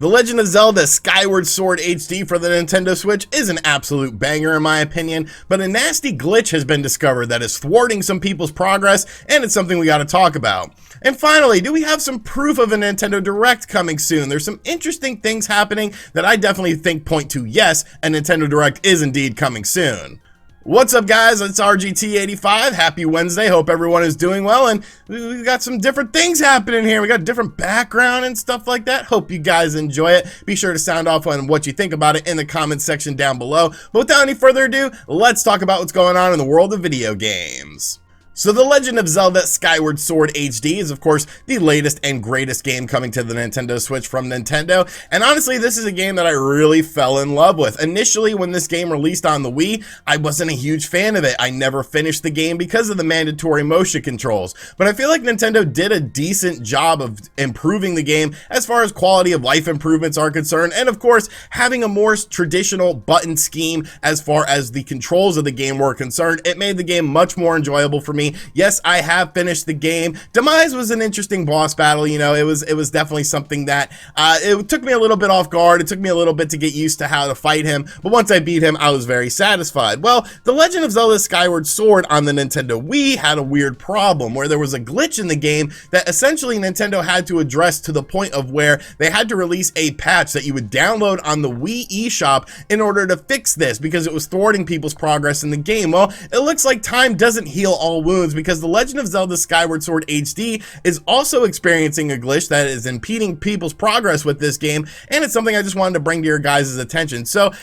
The Legend of Zelda Skyward Sword HD for the Nintendo Switch is an absolute banger in my opinion, but a nasty glitch has been discovered that is thwarting some people's progress, and it's something we gotta talk about. And finally, do we have some proof of a Nintendo Direct coming soon? There's some interesting things happening that I definitely think point to yes, a Nintendo Direct is indeed coming soon. What's up guys, it's RGT85, happy Wednesday, hope everyone is doing well, and we got some different things happening here. We got different background and stuff like that. Hope you guys enjoy it. Be sure to sound off on what you think about it in the comments section down below. But without any further ado, let's talk about what's going on in the world of video games. So The Legend of Zelda Skyward Sword HD is of course the latest and greatest game coming to the Nintendo Switch from Nintendo, and honestly this is a game that I really fell in love with. Initially when this game released on the Wii, I wasn't a huge fan of it. I never finished the game because of the mandatory motion controls, but I feel like Nintendo did a decent job of improving the game as far as quality of life improvements are concerned, and of course having a more traditional button scheme as far as the controls of the game were concerned. It made the game much more enjoyable for me. Yes, I have finished the game. Demise was an interesting boss battle, you know, it was definitely something that it took me a little bit off guard. It took me a little bit to get used to how to fight him, but once I beat him, I was very satisfied. Well, The Legend of Zelda Skyward Sword on the Nintendo Wii had a weird problem where there was a glitch in the game that essentially Nintendo had to address to the point of where they had to release a patch that you would download on the Wii eShop in order to fix this because it was thwarting people's progress in the game. Well, it looks like time doesn't heal all wounds, because The Legend of Zelda Skyward Sword HD is also experiencing a glitch that is impeding people's progress with this game, and it's something I just wanted to bring to your guys' attention. So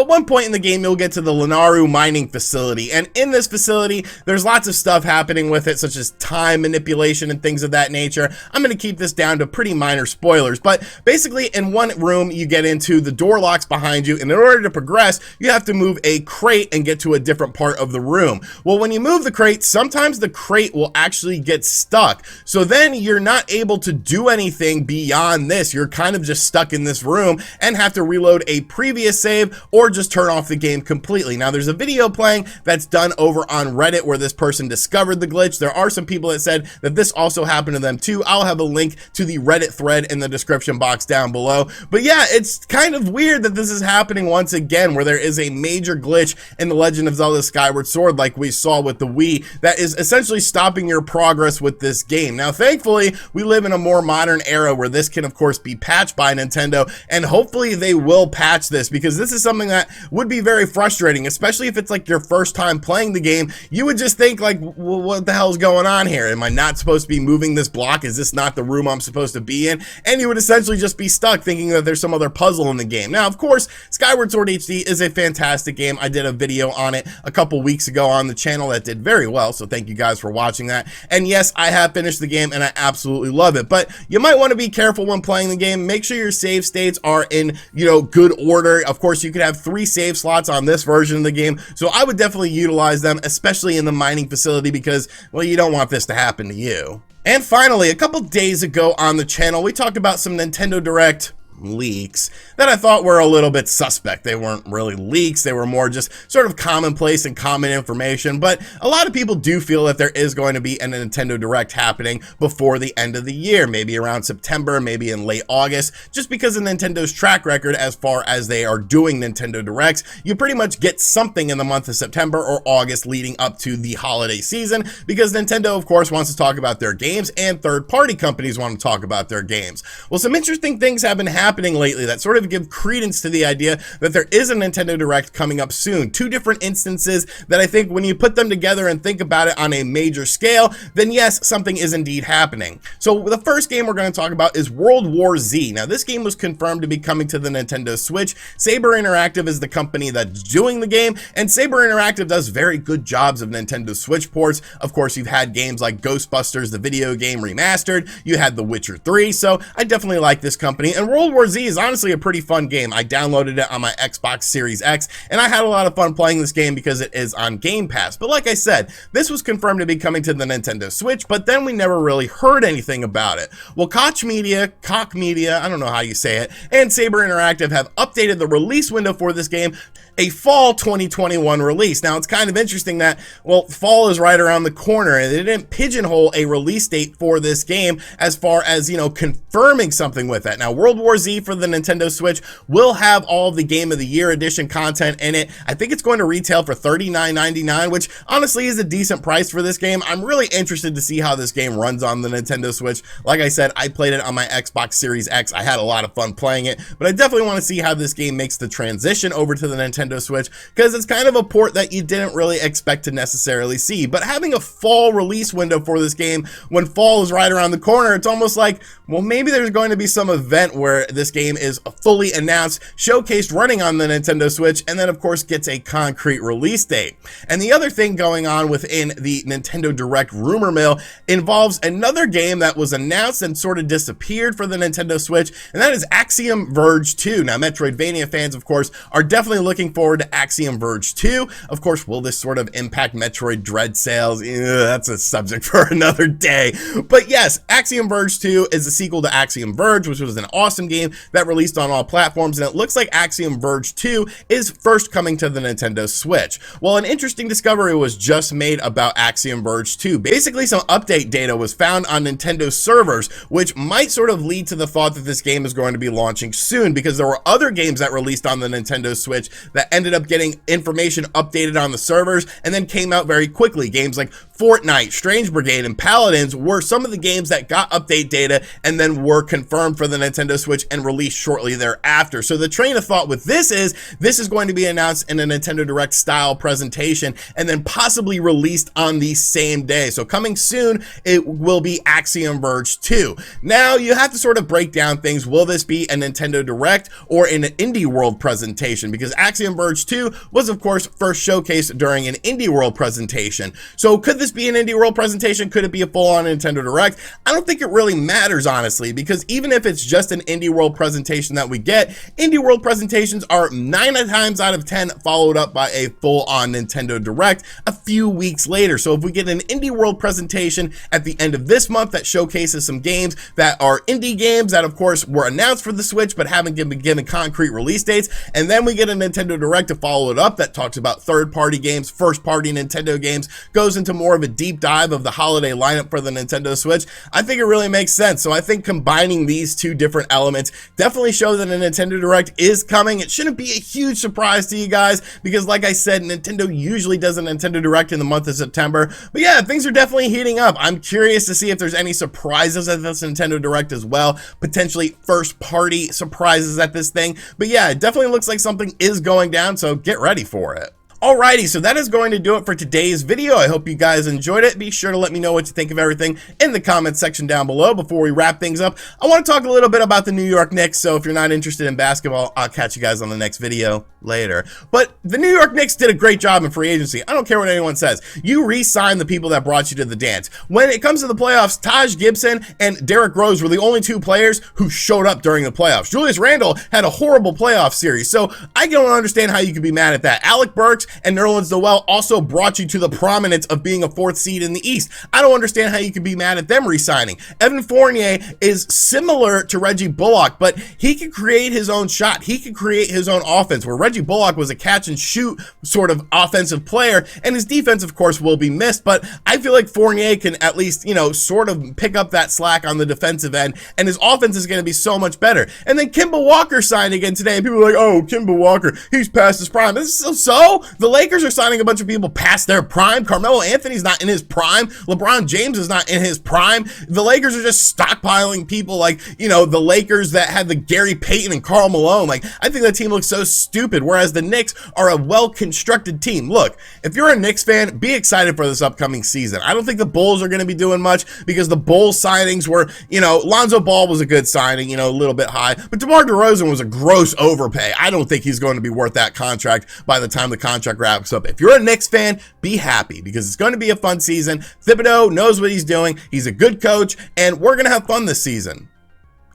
at one point in the game, you'll get to the Linaru mining facility, and in this facility, there's lots of stuff happening with it, such as time manipulation and things of that nature. I'm going to keep this down to pretty minor spoilers, but basically in one room you get into, the door locks behind you, and in order to progress, you have to move a crate and get to a different part of the room. Well, when you move the crate, sometimes the crate will actually get stuck, so then you're not able to do anything beyond this. You're kind of just stuck in this room and have to reload a previous save or just turn off the game completely. Now there's a video playing that's done over on Reddit where this person discovered the glitch. There are some people that said that this also happened to them too. I'll have a link to the Reddit thread in the description box down below. But yeah, it's kind of weird that this is happening once again, where there is a major glitch in The Legend of Zelda Skyward Sword like we saw with the Wii that is essentially stopping your progress with this game. Now thankfully we live in a more modern era where this can of course be patched by Nintendo, and hopefully they will patch this, because this is something that would be very frustrating, especially if it's like your first time playing the game. You would just think like, well, what the hell's going on here? Am I not supposed to be moving this block? Is this not the room I'm supposed to be in? And you would essentially just be stuck thinking that there's some other puzzle in the game. Now, of course, Skyward Sword HD is a fantastic game. I did a video on it a couple weeks ago on the channel that did very well, so thank you guys for watching that. And yes, I have finished the game and I absolutely love it, but you might want to be careful when playing the game. Make sure your save states are in, you know, good order. Of course, you could have 3 save slots on this version of the game, so I would definitely utilize them, especially in the mining facility, because, well, you don't want this to happen to you. And finally, a couple days ago on the channel, we talked about some Nintendo Direct leaks that I thought were a little bit suspect. They weren't really leaks, they were more just sort of commonplace and common information, but a lot of people do feel that there is going to be a Nintendo Direct happening before the end of the year, maybe around September, maybe in late August, just because of Nintendo's track record as far as they are doing Nintendo Directs. You pretty much get something in the month of September or August leading up to the holiday season, because Nintendo of course wants to talk about their games and third-party companies want to talk about their games. Well, some interesting things have been happening lately that sort of give credence to the idea that there is a Nintendo Direct coming up soon. 2 different instances that I think when you put them together and think about it on a major scale, then yes, something is indeed happening. So the first game we're going to talk about is World War Z. Now this game was confirmed to be coming to the Nintendo Switch. Saber Interactive is the company that's doing the game, and Saber Interactive does very good jobs of Nintendo Switch ports. Of course, you've had games like Ghostbusters, the video game remastered, you had The Witcher 3, so I definitely like this company, and World War Z is honestly a pretty fun game. I downloaded it on my Xbox Series X, and I had a lot of fun playing this game because it is on Game Pass. But like I said, this was confirmed to be coming to the Nintendo Switch, but then we never really heard anything about it. Well, Koch Media, I don't know how you say it, and Saber Interactive have updated the release window for this game a fall 2021 release. Now, it's kind of interesting that, well, fall is right around the corner, and they didn't pigeonhole a release date for this game as far as, you know, confirming something with it. Now, World War Z for the Nintendo Switch will have all of the Game of the Year edition content in it. I think it's going to retail for $39.99, which honestly is a decent price for this game. I'm really interested to see how this game runs on the Nintendo Switch. Like I said, I played it on my Xbox Series X. I had a lot of fun playing it, but I definitely want to see how this game makes the transition over to the Nintendo Switch, because it's kind of a port that you didn't really expect to necessarily see. But having a fall release window for this game when fall is right around the corner, it's almost like, well, maybe there's going to be some event where this game is fully announced, showcased, running on the Nintendo Switch, and then of course gets a concrete release date. And the other thing going on within the Nintendo Direct rumor mill involves another game that was announced and sort of disappeared for the Nintendo Switch, and that is Axiom Verge 2. Now, Metroidvania fans, of course, are definitely looking forward to Axiom Verge 2. Of course, will this sort of impact Metroid Dread sales? That's a subject for another day. But yes, Axiom Verge 2 is a sequel to Axiom Verge, which was an awesome game that released on all platforms, and it looks like Axiom Verge 2 is first coming to the Nintendo Switch. Well, an interesting discovery was just made about Axiom Verge 2. Basically, some update data was found on Nintendo servers, which might sort of lead to the thought that this game is going to be launching soon, because there were other games that released on the Nintendo Switch that ended up getting information updated on the servers and then came out very quickly. Games like Fortnite, Strange Brigade, and Paladins were some of the games that got update data and then were confirmed for the Nintendo Switch and released shortly thereafter. So the train of thought with this is going to be announced in a Nintendo Direct style presentation and then possibly released on the same day. So coming soon, it will be Axiom Verge 2. Now, you have to sort of break down things. Will this be a Nintendo Direct or an Indie World presentation? Because Axiom Verge 2 was, of course, first showcased during an Indie World presentation. So could this be an Indie World presentation? Could it be a full-on Nintendo Direct? I don't think it really matters, honestly, because even if it's just an Indie World presentation that we get, Indie World presentations are 9 times out of 10 followed up by a full-on Nintendo Direct a few weeks later. So if we get an Indie World presentation at the end of this month that showcases some games that are indie games that, of course, were announced for the Switch but haven't been given concrete release dates, and then we get a Nintendo Direct to follow it up that talks about third-party games, first-party Nintendo games, goes into more of a deep dive of the holiday lineup for the Nintendo Switch, I think it really makes sense. So I think combining these two different elements definitely show that a Nintendo Direct is coming. It shouldn't be a huge surprise to you guys because, like I said, Nintendo usually does a Nintendo Direct in the month of September. But yeah, things are definitely heating up. I'm curious to see if there's any surprises at this Nintendo Direct as well, potentially first-party surprises at this thing. But yeah, it definitely looks like something is going down, so get ready for it. Alrighty, so that is going to do it for today's video. I hope you guys enjoyed it. Be sure to let me know what you think of everything in the comments section down below. Before we wrap things up, I want to talk a little bit about the New York Knicks, so if you're not interested in basketball, I'll catch you guys on the next video later. But the New York Knicks did a great job in free agency. I don't care what anyone says. You re-signed the people that brought you to the dance. When it comes to the playoffs, Taj Gibson and Derrick Rose were the only two players who showed up during the playoffs. Julius Randle had a horrible playoff series, so I don't understand how you could be mad at that. Alec Burks and Nerlens Noel also brought you to the prominence of being a 4th seed in the East. I don't understand how you could be mad at them re-signing. Evan Fournier is similar to Reggie Bullock, but he can create his own shot. He can create his own offense, where Reggie Bullock was a catch and shoot sort of offensive player, and his defense, of course, will be missed, but I feel like Fournier can at least, you know, sort of pick up that slack on the defensive end, and his offense is going to be so much better. And then Kemba Walker signed again today, and people are like, oh, Kemba Walker, he's past his prime. So the Lakers are signing a bunch of people past their prime. Carmelo Anthony's not in his prime. LeBron James is not in his prime. The Lakers are just stockpiling people like, you know, the Lakers that had the Gary Payton and Karl Malone. Like, I think that team looks so stupid, whereas the Knicks are a well-constructed team. Look, if you're a Knicks fan, be excited for this upcoming season. I don't think the Bulls are going to be doing much because the Bulls signings were, you know, Lonzo Ball was a good signing, you know, a little bit high, but DeMar DeRozan was a gross overpay. I don't think he's going to be worth that contract by the time the contract wraps up. If you're a Knicks fan, be happy because it's going to be a fun season. Thibodeau knows what he's doing. He's a good coach, and we're going to have fun this season.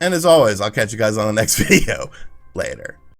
And as always, I'll catch you guys on the next video. Later.